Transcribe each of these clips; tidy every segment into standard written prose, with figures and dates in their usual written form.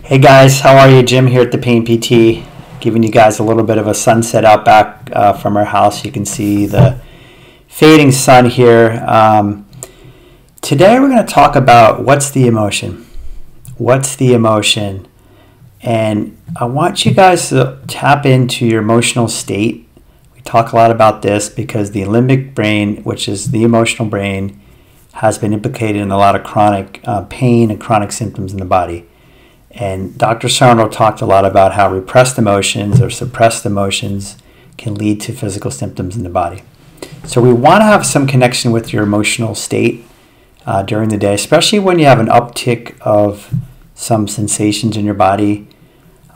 Hey guys, how are you? Jim here at the Pain PT, giving you guys a little bit of a sunset out back from our house. You can see the fading sun here. Today we're going to talk about what's the emotion. What's the emotion? And I want you guys to tap into your emotional state. We talk a lot about this because the limbic brain, which is the emotional brain, has been implicated in a lot of chronic pain and chronic symptoms in the body. And Dr. Sarno talked a lot about how repressed emotions or suppressed emotions can lead to physical symptoms in the body. So we want to have some connection with your emotional state during the day, especially when you have an uptick of some sensations in your body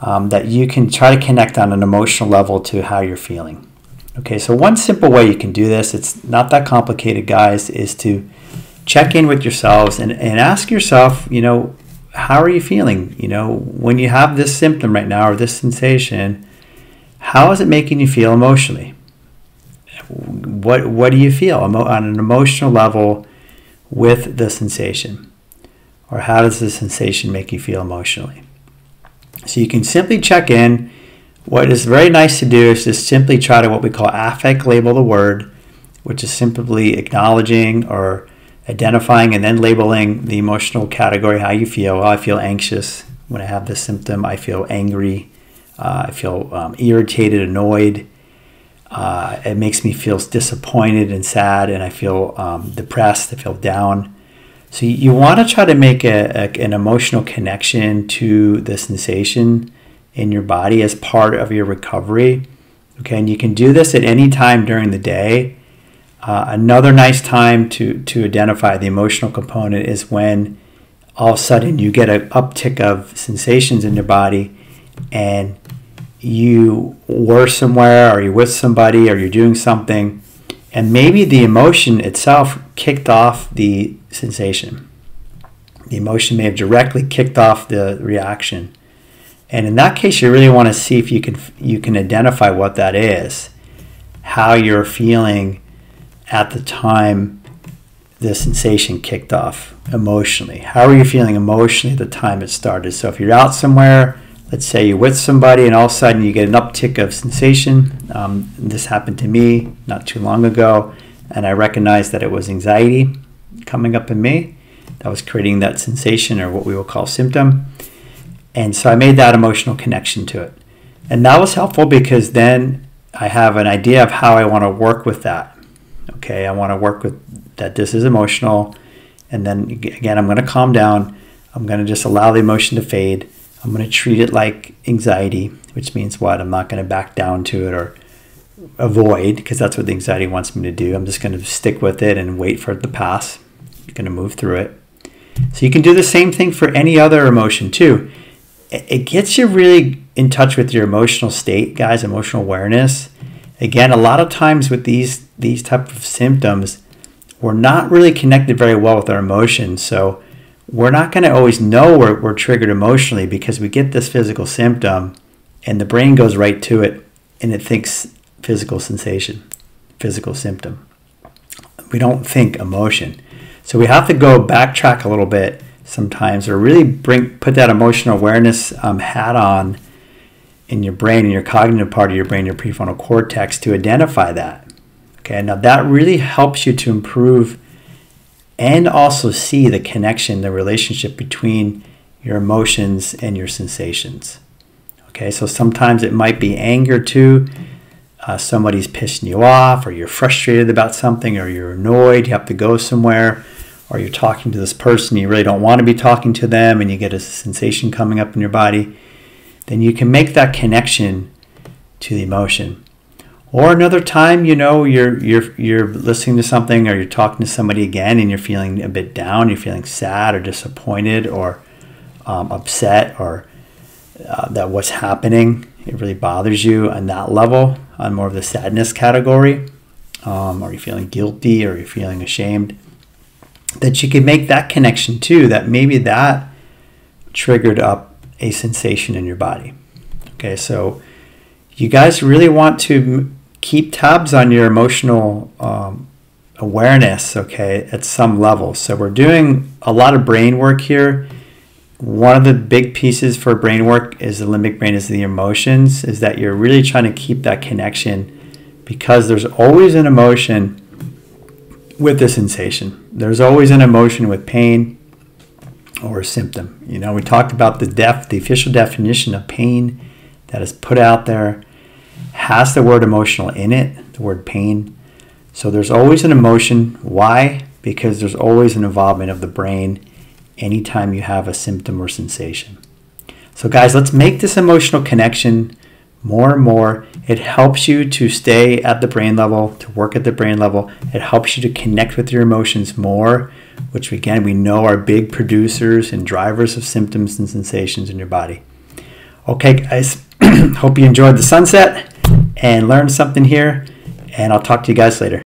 that you can try to connect on an emotional level to how you're feeling. Okay, so one simple way you can do this, it's not that complicated, guys, is to check in with yourselves and ask yourself, how are you feeling? When you have this symptom right now or this sensation, how is it making you feel emotionally? What do you feel on an emotional level with the sensation? Or how does the sensation make you feel emotionally? So you can simply check in. What is very nice to do is just simply try to what we call affect label the word, which is simply acknowledging or identifying and then labeling the emotional category, how you feel. Well, I feel anxious when I have this symptom. I feel angry. I feel irritated, annoyed. It makes me feel disappointed and sad, and I feel depressed. I feel down. So you want to try to make an emotional connection to the sensation in your body as part of your recovery. Okay, and you can do this at any time during the day. Another nice time to identify the emotional component is when all of a sudden you get an uptick of sensations in your body and you were somewhere or you're with somebody or you're doing something and maybe the emotion itself kicked off the sensation. The emotion may have directly kicked off the reaction. And in that case, you really want to see if you can identify what that is, how you're feeling at the time the sensation kicked off emotionally. How are you feeling emotionally at the time it started? So if you're out somewhere, let's say you're with somebody and all of a sudden you get an uptick of sensation. This happened to me not too long ago, and I recognized that it was anxiety coming up in me that was creating that sensation, or what we will call symptom. And so I made that emotional connection to it. And that was helpful because then I have an idea of how I want to work with that. Okay, I want to work with that this is emotional, and then again I'm going to calm down. I'm going to just allow the emotion to fade. I'm going to treat it like anxiety, which means what? I'm not going to back down to it or avoid, because that's what the anxiety wants me to do. I'm just going to stick with it and wait for it to pass. You're going to move through it. So you can do the same thing for any other emotion too. It gets you really in touch with your emotional state, guys, emotional awareness. Again, a lot of times with these type of symptoms, we're not really connected very well with our emotions. So we're not going to always know we're triggered emotionally because we get this physical symptom and the brain goes right to it and it thinks physical sensation, physical symptom. We don't think emotion. So we have to go backtrack a little bit sometimes, or really put that emotional awareness hat on in your brain, in your cognitive part of your brain, your prefrontal cortex, to identify that. Okay, now that really helps you to improve and also see the connection, the relationship between your emotions and your sensations. Okay, so sometimes it might be anger too. Somebody's pissing you off, or you're frustrated about something, or you're annoyed, you have to go somewhere, or you're talking to this person, you really don't want to be talking to them, and you get a sensation coming up in your body. Then you can make that connection to the emotion. Or another time, you're listening to something or you're talking to somebody again and you're feeling a bit down, you're feeling sad or disappointed or upset, or that what's happening, it really bothers you on that level, on more of the sadness category, or you're feeling guilty or you're feeling ashamed, that you can make that connection too, that maybe that triggered up a sensation in your body. Okay, so you guys really want to keep tabs on your emotional awareness, okay, at some level. So we're doing a lot of brain work here one of the big pieces for brain work is the limbic brain, is the emotions, is that you're really trying to keep that connection, because there's always an emotion with the sensation. There's always an emotion with pain or a symptom. You know, we talked about the official definition of pain that is put out there has the word emotional in it, the word pain. So there's always an emotion. Why? Because there's always an involvement of the brain anytime you have a symptom or sensation. So guys, let's make this emotional connection more and more. It helps you to stay at the brain level, to work at the brain level. It helps you to connect with your emotions more, which again, we know are big producers and drivers of symptoms and sensations in your body. Okay, guys, hope you enjoyed the sunset and learned something here, and I'll talk to you guys later.